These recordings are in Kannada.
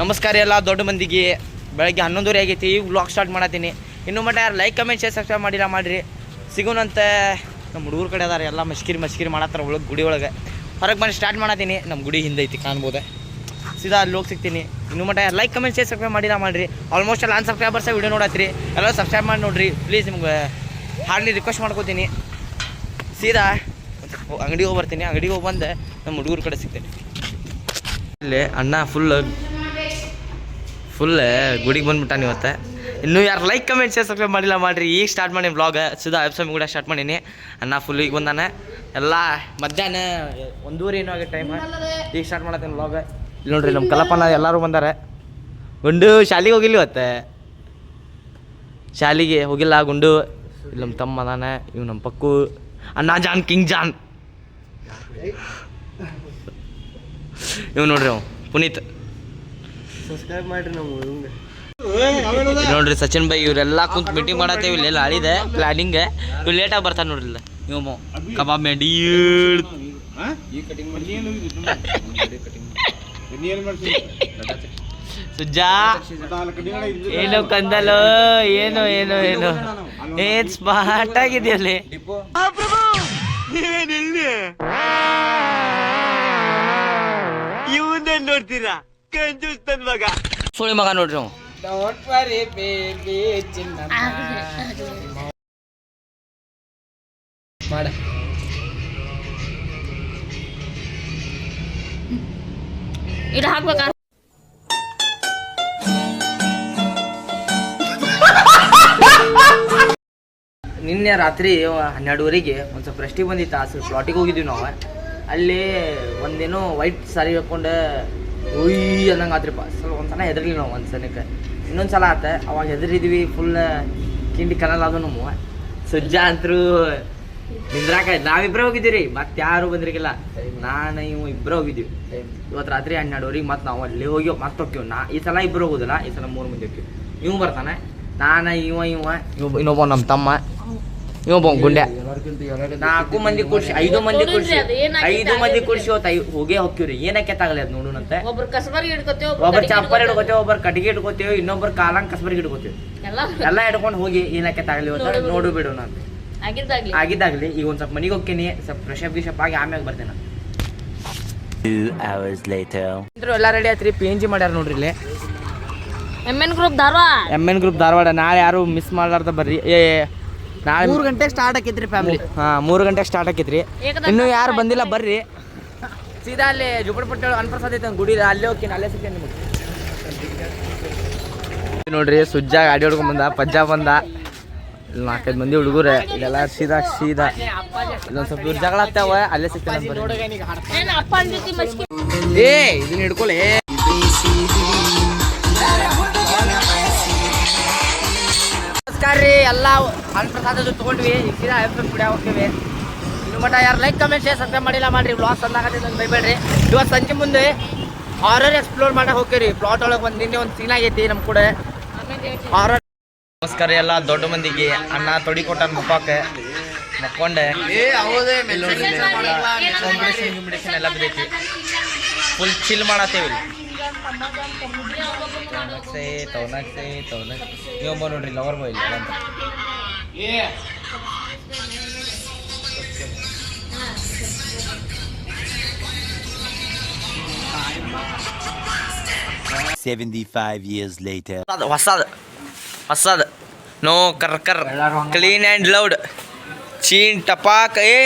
ನಮಸ್ಕಾರ ಎಲ್ಲ ದೊಡ್ಡ ಮಂದಿಗೆ. ಬೆಳಗ್ಗೆ 11:30 ಆಗೈತಿ. ಈಗ ವ್ಲಾಗ್ ಸ್ಟಾರ್ಟ್ ಮಾಡತ್ತೀನಿ. ಇನ್ನೂ ಮಟ್ಟ ಯಾರು ಲೈಕ್ ಕಮೆಂಟ್ ಶೇರ್ ಸಬ್ಸ್ಕ್ರೈಬ್ ಮಾಡಿಲ್ಲ ಮಾಡಿರಿ. ಸಿಗೋಣಂತೆ. ನಮ್ಮ ಹುಡುಗರು ಕಡೆ ಅದಾರೆ ಎಲ್ಲ ಮಸ್ಕಿರಿ ಮಾಡತ್ತಾರ ಒಳಗೆ ಗುಡಿ ಒಳಗೆ. ಹೊರಗೆ ಬಂದು ಸ್ಟಾರ್ಟ್ ಮಾಡತ್ತೀನಿ. ನಮ್ಮ ಗುಡಿ ಹಿಂದೆ ಐತಿ ಕಾಣ್ಬೋದು. ಸೀದಾ ಅಲ್ಲಿ ಹೋಗಿ ಸಿಗ್ತೀನಿ. ಇನ್ನೂ ಮಟ್ಟ ಯಾರು ಲೈಕ್ ಕಮೆಂಟ್ ಶೇರ್ ಸಬ್ಸ್ಕ್ರೈಬ್ ಮಾಡಿಲ್ಲ ಮಾಡಿರಿ. ಆಲ್ಮೋಸ್ಟ್ ಎಲ್ಲ ಅನ್ಸಬ್ಸ್ಕ್ರೈಬರ್ಸ ವೀಡಿಯೋ ನೋಡತ್ತೀರಿ. ಎಲ್ಲರೂ ಸಬ್ಸ್ಕ್ರೈಬ್ ಮಾಡಿ ನೋಡಿರಿ ಪ್ಲೀಸ್. ನಿಮ್ಗೆ ಹಾರ್ಡ್ಲಿ ರಿಕ್ವೆಸ್ಟ್ ಮಾಡ್ಕೋತೀನಿ. ಸೀದಾ ಅಂಗಡಿಗೆ ಹೋಗಿ ಬರ್ತೀನಿ. ಅಂಗಡಿಗೆ ಹೋಗಿ ಬಂದು ನಮ್ಮ ಹುಡುಗರ ಕಡೆ ಸಿಗ್ತೀನಿ. ಇಲ್ಲಿ ಅಣ್ಣ ಫುಲ್ ಗುಡಿಗೆ ಬಂದ್ಬಿಟ್ಟಾನೆ ಇವತ್ತು. ಇನ್ನೂ ಯಾರು ಲೈಕ್ ಕಮೆಂಟ್ ಶೇರ್ ಸಬ್ಸ್ಕ್ರೈಬ್ ಮಾಡಿಲ್ಲ ಮಾಡಿರಿ. ಈಗ ಸ್ಟಾರ್ಟ್ ಮಾಡಿ ವ್ಲಾಗ್ ಸೀದಾ ಎಫ್ಸಮ್ ಕೂಡ ಸ್ಟಾರ್ಟ್ ಮಾಡೀನಿ. ಅಣ್ಣ ಫುಲ್ ಈಗ ಬಂದಾನೆ. ಎಲ್ಲ ಮಧ್ಯಾಹ್ನ 1:30 ಏನೋ ಆಗೋ ಟೈಮ್. ಈಗ ಸ್ಟಾರ್ಟ್ ಮಾಡತ್ತೀನಿ ವ್ಲಾಗ್. ಇಲ್ಲಿ ನೋಡ್ರಿ ನಮ್ಮ ಕಲಪನ ಎಲ್ಲರೂ ಬಂದಾರೆ. ಗುಂಡು ಶಾಲೆಗೆ ಹೋಗಿಲ್ಲ ಇವತ್ತು. ಶಾಲೆಗೆ ಹೋಗಿಲ್ಲ ಗುಂಡು. ಇಲ್ಲಿ ನಮ್ಮ ತಮ್ಮ ಅದಾನೆ. ಇವ್ ನಮ್ಮ ಪಕ್ಕು ಅಣ್ಣ ಜಾನ್ ಕಿಂಗ್ ಜಾನ್. ಇವ್ ನೋಡ್ರಿ ಅವ್ ಪುನೀತ್. ಸಬ್ಸ್ಕ್ರೈಬ್ ಮಾಡ್ರಿ ನಮ್ಮ ನೋಡ್ರಿ ಸಚಿನ್ ಬೈ ಇವರೆಲ್ಲ ಕುಂತು ಮೀಟಿಂಗ್ ಮಾಡತ್ತೇವೆ. ಇಲ್ಲೆಲ್ಲ ಆಳಿದೆ ಪ್ಲಾನಿಂಗ್. ಇವ್ ಲೇಟಾಗಿ ಬರ್ತಾನೆ ನೋಡ್ರಿ. ಇಲ್ಲ ಇವ್ ಕಬಾಬ್ ಮೇಡಿ ಸುಜ್ಜಾ ಏನು ಕಂದಲು ಏನು ಏನು ಏನು ಏನ್ ಸ್ಮಾರ್ಟ್ ಆಗಿದೆಯಲ್ಲಿ. ಇವನ್ನೇ ನೋಡ್ತೀರಾ ಕಂಜೂಸ್ತನ್ ಮಗ ಸುಳಿ ಮಗ ನೋಡ್ರಿ. ಮಾಡ ಇದು ಹಾಕ್ಬೇಕಾ? ನಿನ್ನೆ ರಾತ್ರಿ 12:30ಗೆ ಒಂದು ಸ್ವಲ್ಪ ರೆಸ್ಟಿಗೆ ಬಂದಿತ್ತು. ಆ ಸ್ವಲ್ಪ ಪ್ಲಾಟಿಗೆ ಹೋಗಿದ್ವಿ ನಾವು. ಅಲ್ಲಿ ಒಂದೇನೋ ವೈಟ್ ಸಾರಿ ಹಾಕ್ಕೊಂಡು ಉಯ್ ಅನ್ನಂಗೆ ಆತ್ರಿಪ್ಪ. ಸ್ವಲ್ಪ ಒಂದ್ಸಲ ಹೆದರ್ಲಿ ನಾವು ಒಂದು ಸಲಕ್ಕೆ. ಇನ್ನೊಂದು ಸಲ ಆತ. ಅವಾಗ ಹೆದರಿದ್ವಿ ಫುಲ್ ಕಿಂಡಿ ಕನಲ್ ಅದು ನಮ್ಮ ಸುಜ್ಜಾ ಅಂತರೂ ನಿಂದ್ರಾಕ. ನಾವಿಬ್ಬರೇ ಹೋಗಿದ್ದೀವಿ ರೀ. ಮತ್ತೆ ಯಾರು ಬಂದಿರಕಿಲ್ಲ. ನಾನು ಇವು ಇಬ್ಬರೇ ಹೋಗಿದ್ದೀವಿ. ಇವತ್ತು ರಾತ್ರಿ 12:30ಗೆ ಮತ್ತೆ ನಾವು ಅಲ್ಲಿ ಹೋಗಿ ಮತ್ತೆ ಹೋಗ್ತೀವಿ. ಈ ಸಲ ಇಬ್ಬರು ಹೋಗೋದಿಲ್ಲ. ಈ ಸಲ 3 ಮಂದಿ ಹೋಗ್ತೀವಿ. ಇವ್ ಬರ್ತಾನೆ. ನಾನು ಇನ್ನೊಬ್ಬ ನಮ್ಮ ತಮ್ಮ ಇವೊಬ್ಬ ಗುಂಡೆ. 4 ಮಂದಿ ಕೂಡ್ಸಿ 5 ಮಂದಿ ಕೂಡ್ಸಿ 5 ಮಂದಿ ಕೂಡ್ಸಿ ಹೋಗೇ ಹೋಗ್ತೀವ್ರಿ. ಏನಕ್ಕೆ ತಾಗಲಿ ಅದು ನೋಡೋಣಂತೆ. ಒಬ್ರು ಕಸಬರಿ ಹಿಡ್ಕೋತೇವೆ, ಒಬ್ಬರು ಚಾಪರ್ ಹಿಡ್ಕೋತೇವೆ, ಒಬ್ಬರು ಕಟ್ಟಿಗೆ ಹಿಡ್ಕೋತೇವೆ, ಇನ್ನೊಬ್ರು ಕಾಲಂಗ್ ಕಸಬರಿಗೆ ಹಿಡ್ಕೋತೇವೆ. ಎಲ್ಲ ಹಿಡ್ಕೊಂಡು ಹೋಗಿ ಏನಕ್ಕೆ ತಾಗಲಿ ಇವತ್ತು ನೋಡು ಬಿಡೋಣ ಅಂತ ಆಗಿದ್ದಾಗ್ಲಿ. ಈಗ ಒಂದ್ ಸ್ವಲ್ಪ ಮನೆಗೆ ಹೋಗ್ತೀನಿ. ಸ್ವಲ್ಪ ಫ್ರೆಶ್ ಅಪ್ ಆಗಿ ಆಮ್ಯಾಗ ಬರ್ತೇನೆ. 2 hours later. ಎಲ್ಲ ರೆಡಿ ಆಯ್ತ್ರಿ. PNG ಮಾಡ್ಯಾರ ನೋಡ್ರಿ ಇಲ್ಲಿ. MN group Dharwad. ನಾಳೆ ಯಾರು ಮಿಸ್ ಮಾಡ್ಲಾರ್ದ ಬರ್ರಿ. ನಾಳೆ 3 ಗಂಟೆಗೆ ಸ್ಟಾರ್ಟ್ ಆಕೈತ್ರಿ ಫ್ಯಾಮಿಲಿ. 3 ಗಂಟೆಗೆ ಸ್ಟಾರ್ಟ್ ಆಕೈತ್ರಿ. ಇನ್ನೂ ಯಾರು ಬಂದಿಲ್ಲ ಬರ್ರಿ. ಸೀದಾ ಅಲ್ಲಿ ಜುಪಡ್ಪಟ್ಟೆ ಅನ್ಪ್ರಸಾದ್ ಐತೆ ಗುಡಿ. ಅಲ್ಲೇ ಹೋಗ್ತೀನಿ. ಅಲ್ಲೇ ಸಿಗ್ತೇನೆ ನಿಮಗೆ. ನೋಡ್ರಿ ಸುಜ್ಜಾ ಗಾಡಿ ಹೊಡ್ಕೊಂಡ್ ಬಂದ. ಪಜ್ಜಾ ಬಂದ. ಇಲ್ಲಿ 4-5 ಮಂದಿ ಹುಡುಗರೆ. ಇಲ್ಲೆಲ್ಲ ಸೀದಾ ಇಲ್ಲೊಂದು ಸ್ವಲ್ಪ ದೂರ ಜಗಳ ಆಗ್ತಾವ. ಅಲ್ಲೇ ಸಿಗ್ತೇನೆ. ಇದನ್ನ ಹಿಡ್ಕೊಳ್ಳಿ. ನಮಸ್ಕಾರ ರೀ. ಎಲ್ಲ ಅನ್ಪ್ರಸಾದ ತೊಗೊಂಡ್ವಿ. ಈಗ ಸೀದಾ ಎಫ್ಎಂ ಕೂಡ ಹೋಗ್ತೀವಿ. ಇನ್ನು ಮಟ್ಟ ಯಾರು ಲೈಕ್ ಕಮೆಂಟ್ ಶೇರ್ ಸಬ್ಸ್ಕ್ರೈಬ್ ಮಾಡಿಲ್ಲ ಮಾಡಿರಿ. ವ್ಲಾಗ್ ಸಂದಾಗತ್ತೆ ನಂಗೆ ಬೈಬೇಡ್ರಿ. ಇವತ್ತು ಸಂಜೆ ಮುಂದೆ ಹಾರರ್ ಎಕ್ಸ್ಪ್ಲೋರ್ ಮಾಡಕ್ಕೆ ಹೋಗ್ತೀವಿ. ಪ್ಲಾಟ್ ಒಳಗೆ ಒಂದು ನಿನ್ನೆ ಒಂದು ಸೀನ್ ಆಗೈತಿ ನಮ್ಮ ಕೂಡ ಹಾರರ್. ನಮಸ್ಕಾರ ಎಲ್ಲ ದೊಡ್ಡ ಮಂದಿಗೆ. ಅಣ್ಣ ತೊಡಿ ಕೊಟ್ಟ ಮುಖಕ್ಕೆ ಮಕ್ಕೊಂಡೆ. ಕಾಂಬಿನೇಷನ್ ಎಲ್ಲ ಬಿದ್ದೈತಿ. Full chill ಮಾಡತ್ತೇವಿ. ತವನಕ್ಸೆ ನೀವೊಬ್ಬ ನೋಡ್ರಿ ಲವರ್ ಬಾಯ್ ಇಲ್ಲ ಅಂತ. years later. ಹೊಸದು ನೋ ಕರ್ ಕ್ಲೀನ್ ಆ್ಯಂಡ್ ಲೌಡ್. ಚೀನ್ ಟಪಾಕ್.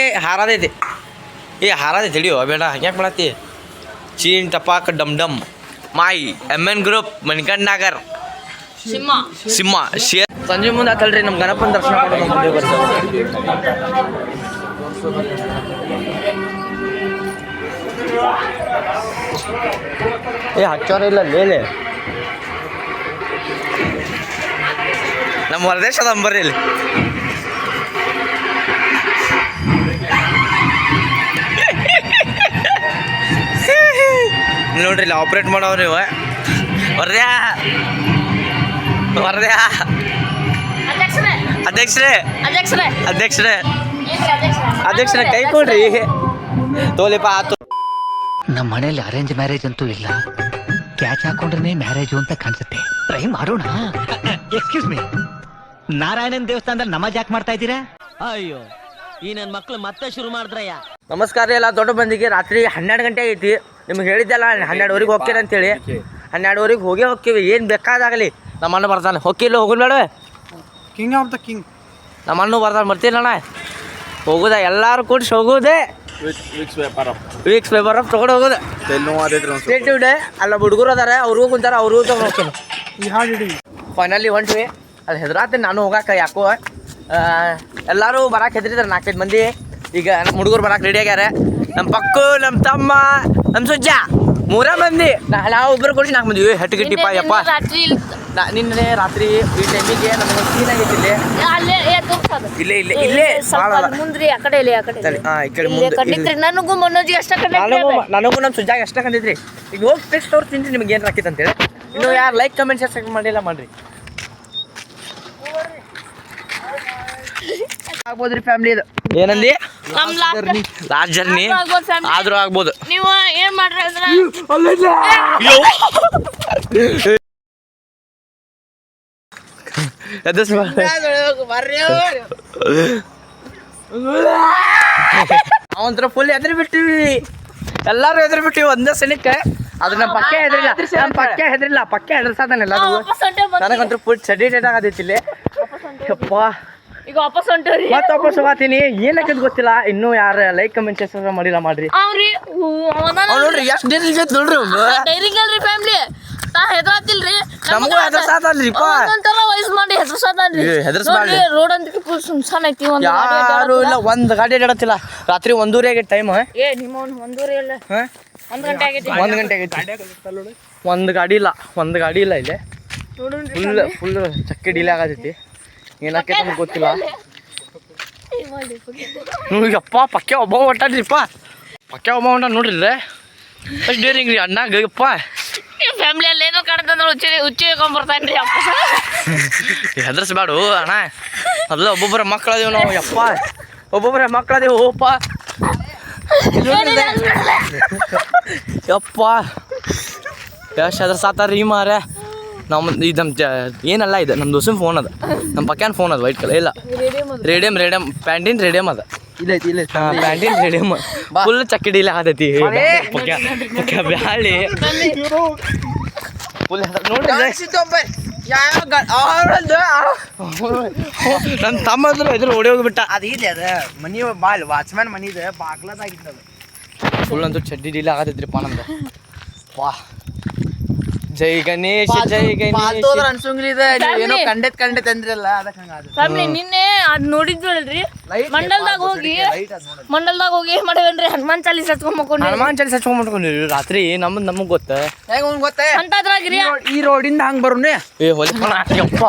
ಹಾರದೈತಿ. ಹಾರದೈತಿ ಹಿಡಿಯೋ ಬೇಡ. ಹಂಗ್ಯಾಕೆ ಮಾಡತ್ತಿ. ಚೀನ್ ಟಪಾಕ್ ಡಮ್ ಡಮ್. ಮಾಯಿ MN ಗ್ರೂಪ್ ಮಣಿಕಂಠ ನಗರ್ ಸಿಂಹ ಶೇರ್. ಸಂಜೆ ಮುಂದೆ ಹಾಕಲ್ರಿ ನಮ್ಮ ಗಣಪನ ದರ್ಶನ ಮಾಡೋದು. ಹಚ್ಚೋರ ಇಲ್ಲ ಲೇಲೆ. ನಮ್ಮ ಹೊರದೇಶದ ಬರ್ರಿ ಇಲ್ಲಿ. ನೋಡ್ರಿ ಇಲ್ಲಿ ಆಪ್ರೇಟ್ ಮಾಡೋರು ಇವ. ವರ್ದ್ಯಾ ಅಧ್ಯಕ್ಷರೇ ಕೈ ಕೊಡ್ರಿ. ತೋಲಿಪ ಆತು. ನಮ್ಮ ಮನೆಯಲ್ಲಿ ಅರೇಂಜ್ ಮ್ಯಾರೇಜ್ ಅಂತೂ ಇಲ್ಲ, ಕ್ಯಾಚ್ ಹಾಕೊಂಡ್ರೆ ಮ್ಯಾರೇಜು ಅಂತ ಕಾಣಿಸುತ್ತೆ. ಟ್ರೈ ಮಾಡೋಣ. ಎಕ್ಸ್ಕ್ಯೂಸ್ ಮೀ, ನಾರಾಯಣನ್ ದೇವಸ್ಥಾನದಲ್ಲಿ ನಮಾಜ್ ಯಾಕೆ ಮಾಡ್ತಾ ಇದ್ದೀರಾ? ಅಯ್ಯೋ, ಈ ನನ್ನ ಮಕ್ಳು ಮತ್ತೆ ಶುರು ಮಾಡಿದ್ರಯ್ಯ. ನಮಸ್ಕಾರ ಎಲ್ಲ ದೊಡ್ಡ ಬಂದಿಗೆ. ರಾತ್ರಿ 12 ಗಂಟೆ ಐತಿ. ನಿಮ್ಗೆ ಹೇಳಿದ್ದೆಲ್ಲ 12ವರೆಗೆ ಹೋಗ್ತೇನೆ ಅಂತೇಳಿ. 12ವರೆಗೆ ಹೋಗ್ತೀವಿ. ಏನು ಬೇಕಾದಾಗಲಿ ನಮ್ಮ ಅಣ್ಣ ಬರ್ತಾನೆ. ಹೋಗಿಲ್ಲ ಹೋಗೋದು ಬೇಡ. ಕಿಂಗ್ ಆಫ್ ದ ಕಿಂಗ್ ನಮ್ಮ ಅಣ್ಣ ಬರ್ತಾನೆ. ಬರ್ತೀನಣ್ಣ ಹೋಗುದ ಎಲ್ಲಾರು ಕೂಡಿಸಿ ಹೋಗುದೇ. ವೀಕ್ಸ್ ಪೇಪರ್ ಅಪ್ ತೊಗೊಂಡು ಹೋಗೋದು. ಅಲ್ಲ ಹುಡುಗರು ಅದಾರ, ಅವ್ರಿಗೂ ಕುಂತಾರ, ಅವ್ರಿಗೂ ತೊಗೊಂಡು ಹೋಗ್ತೀನಿ. ಫೈನಲಿ ಹೊಂಟ್ವಿ. ಅದು ಹೆದರಾತೀನಿ ನಾನು ಹೋಗಾಕ. ಯಾಕೋ ಎಲ್ಲರೂ ಬರಾಕ್ ಹೆದರಿದಾರೆ. 4-5 ಮಂದಿ. ಈಗ ನಮ್ಮ ಹುಡುಗರು ಬರಾಕ್ ರೆಡಿ ಆಗ್ಯಾರ. ನಮ್ಮ ಪಕ್ಕು, ನಮ್ಮ ತಮ್ಮ, ನಮ್ಮ ಸುಜ್ಜ, 3 ಮಂದಿ. ನಾವು ಒಬ್ಬರು ಕೊಡಿಸಿ 4 ಮಂದಿ. ಹೆಟ್ಟುಗಿಟ್ಟಿಪ್ಪ ಯಪ್ಪ. ನಿನ್ನೆ ರಾತ್ರಿ ಈ ಟೈಮಿಗೆ ನಮಗೆ ಕ್ಲೀನ್ ಆಗೈತಿ. ಇಲ್ಲೇ ಇಲ್ಲೇ ಇಲ್ಲೇ ಮುಂದ್ರಿ ಆ ಕಡೆ ಇಲ್ಲಿ ಆ ಕಡೆ ಈ ಕಡೆ ಮುಂದೆ ನನಗೂ ಮನೋಜಿಗೆ ಅಷ್ಟ ಕಡೆ ನನಗೂ ನಮ್ಮ ಸುಜ್ಜಾಗ ಎಷ್ಟ ಕಂದಿದ್ರಿ. ಈಗ ಹೋಗಿ ಟೆಸ್ಟ್ ತೋರಿಸ್ತೀನಿ ನಿಮ್ಗೆ ಏನು ರಾಕಿತ್ ಅಂತೇಳಿ. ಇನ್ನು ಯಾರು ಲೈಕ್ ಕಮೆಂಟ್ ಶೇರ್ ಮಾಡಿಲ್ಲ ಮಾಡ್ರಿ. ಆಗ್ಬೋದ್ರಿ ಫ್ಯಾಮಿಲಿ. ಇದು ಏನಂದಿ? ಲಾಸ್ಟ್ ಜರ್ನಿ ಆದ್ರೂ ಆಗ್ಬೋದು. ನೀವು ಏನ್ ಮಾಡ್ರಿ ಅಂದ್ರ ನಾವಂತ್ರ ಫುಲ್ ಎದ್ರಿ ಬಿಟ್ಟಿವಿ. ಎಲ್ಲಾರು ಎದ್ರಿ ಬಿಟ್ಟಿವಿ ಒಂದೇ ಸಲಕ್ಕೆ. ಅದು ನಮ್ಮ ಪಕ್ಕ ಹೆದ್ರಿಲ್ಲ. ನಮ್ಮ ಪಕ್ಕ ಹೆದರ್ಸಾದಾನೆ ಎಲ್ಲ. ನನಗಂತೂ ಫುಲ್ ಚಡಿ ಡೇಟ್ ಆಗತೈತಿ ಇಲ್ಲಿ. ಯಪ್ಪ ಈಗ ವಾಪಸ್ ಹೊಂಟವ್ರಿ. ಮತ್ತೆ ವಾಪಸ್ ಹೋಗ್ತೀನಿ. ಏನಕ್ಕೆ ಗೊತ್ತಿಲ್ಲ. ಇನ್ನೂ ಯಾರು ಲೈಕ್ ಕಮೆಂಟ್ ಶೇರ್ ಮಾಡಿಲ್ಲ ಮಾಡ್ರಿ. ಅವ್ರಿ ನೋಡ್ರಿ ಎಷ್ಟು ಡೇರಿ ನೋಡ್ರಿ. ಡೈರಿಂಗ್ ಅಲ್ರಿ ಫ್ಯಾಮಿಲಿ. ನಾ ಹೆದರಾತಿಲ್ರಿ. ನಮಗೂ ಹೆದರ್ಸಾದಲ್ರಿಪ್ಪ. ಒಂದೊಂದರ ವಯಸ್ ಮಾಡಿ ಹೆದರ್ಸಾದನ್ರಿ. ಹೆದರ್ಸ್ಬಾರ್ರಿ. ರೋಡ್ ಅಂತ ಫುಲ್ ಸುಮ್ಸಾನ್ ಐತಿ. ಯಾರು ಇಲ್ಲ. ಒಂದು ಗಾಡಿ ಅಡ್ಡಾಡತ್ತಿಲ್ಲ. ರಾತ್ರಿ 1:30 ಆಗೈತೆ ಟೈಮ್. ಏ ನಿಮ್ಮ 1:30 ಇಲ್ಲ 1 ಗಂಟೆ ಆಗೈತಿ. 1 ಗಂಟೆ ಆಗೈತಿ. ಒಂದು ಗಾಡಿ ಇಲ್ಲ ಇಲ್ಲಿ. ಫುಲ್ ಚಕ್ಕೆ ಡಿಲೇ ಆಗತೈತಿ. ಏನಕ್ಕೆ ನಮ್ಗೆ ಗೊತ್ತಿಲ್ಲ. ಯಪ್ಪ ಪಕ್ಕೆ ಒಬ್ಬ ಹೊಂಟಾನ್ರಿಪ್ಪ. ನೋಡ್ರಿ ಅಷ್ಟು ಡೇರಿಂಗ್ ರೀ ಅಣ್ಣಗಪ್ಪ. ಫ್ಯಾಮಿಲಿಯಲ್ಲಿ ಏನೋ ಕಾಣ್ತಂದ್ರೆ ಹುಚ್ಚಿ ಬರ್ತಾನ್ರಿ ಅಪ್ಪ. ಹೆದರ್ಸ್ಬೇಡು ಅಣ್ಣ. ಅಲ್ಲ ಒಬ್ಬೊಬ್ಬರ ಮಕ್ಕಳದೇವು ನಾವು. ಯಪ್ಪ ಒಬ್ಬೊಬ್ಬರ ಮಕ್ಕಳದೇವು. ಓಪ್ಪ ಯಪ್ಪ ಎಷ್ಟು ಹೆದರ್ಸಾತಾರ್ರಿ ಈ ಮಾರ. ನಮ್ಮ ಇದು ನಮ್ಮ ಏನಲ್ಲ ಇದು ನಮ್ಮ ದೋಸ್ತನ ಫೋನ್ ಅದ. ನಮ್ಮ ಪಕ್ಯಾನ ಫೋನ್ ಅದ ವೈಟ್ ಕಲರ್. ಇಲ್ಲ ರೇಡಿಯಮ್ ಪ್ಯಾಂಟಿನ್ ರೇಡಿಯಮ್ ಅದ. ಪ್ಯಾಂಟಿನ್ ರೇಡಿಯಮ್ ಫುಲ್ ಚಕ್ಕಿ ಡೀಲೆ ಆಗತೈತಿ. ಬ್ಯಾಳಿ ಫುಲ್ ನೋಡ್ರಿ. ನನ್ನ ತಮ್ಮ ಇದ್ರ ಓಡಿ ಹೋಗ್ಬಿಟ್ಟ. ಅದು ಇಲ್ಲಿ ಅದ ಮನಿ ಬಾಲ್ ವಾಚ್ಮ್ಯಾನ್ ಮನಿದ ಬಾಗ್ಲದಾಗಿತ್ತು. ಅದು ಫುಲ್ ಅಂತೂ ಚಡ್ಡಿ ಡೀಲೆ ಆಗತೈತ್ರಿಪ್ಪ ನಮ್ದು. ವಾ ಜೈ ಗಣೇಶ್ ಜೈ ಗಣೇಶ್ ಅನ್ಸಂಗ್ರಿ. ಏನೋ ಕಂಡೆತ್ ಅಂದ್ರಲ್ಲ ಅದಕ್ಕೆ ಹಂಗಾದ. ಫ್ಯಾಮಿಲಿ ನಿನ್ನೆ ಅದ್ ನೋಡಿದ್ವಲ್ರಿ. ಮಂಡಲ್ದಾಗ ಹೋಗಿ ಏನ್ ಮಾಡೇವನ್ರಿ? ಹನುಮಾನ್ ಚಾಲೀಸ್ ಹಚ್ಕೊಂಡ್ಬಿಟ್ಕೊಂಡಿರಿ ರಾತ್ರಿ. ನಮಗ್ ಗೊತ್ತ ಹೆಂಗ ಗೊತ್ತೇ ಅಂತದ್ರಾಗ್ರಿ. ಈ ರೋಡಿಂದ ಹಂಗ ಬರೋನೆ. ಏ ಹೊಲಿಪಣ ಯಪ್ಪ.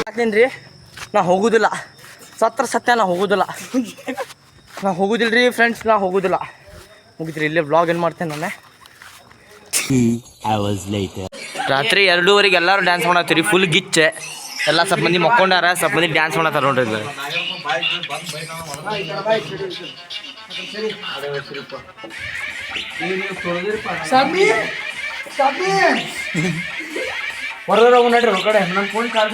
ಹಾಕ್ತೀನ್ರಿ. ನಾ ಹೋಗುದಿಲ್ಲ. ಸತ್ಯ ನಾ ಹೋಗುದಿಲ್ರಿ ಫ್ರೆಂಡ್ಸ್. ನಾ ಹೋಗುದಿಲ್ಲ. ಮುಗಿದ್ರಿ ಇಲ್ಲೇ ವ್ಲಾಗ್ ಏನು ಮಾಡ್ತೇನೆ ನಾನು. 2 hours later. ರಾತ್ರಿ 2:30 ಎಲ್ಲರೂ ಡ್ಯಾನ್ಸ್ ಮಾಡತ್ತೀರಿ. ಫುಲ್ ಗಿಚ್ಚೆ ಎಲ್ಲ. ಸ್ವಲ್ಪ ಮಂದಿ ಮಕ್ಕೊಂಡಾರ, ಸ್ವಲ್ಪ ಮಂದಿ ಡ್ಯಾನ್ಸ್ ಮಾಡತ್ತಾರ ನೋಡ್ರಿ. ಹೊರಗಡೆ ಹೋಗಿ ನೋಡ್ರಿ. ಹೊರಗಡೆ ನನ್ನ ಫೋನ್ ಕಾಲ್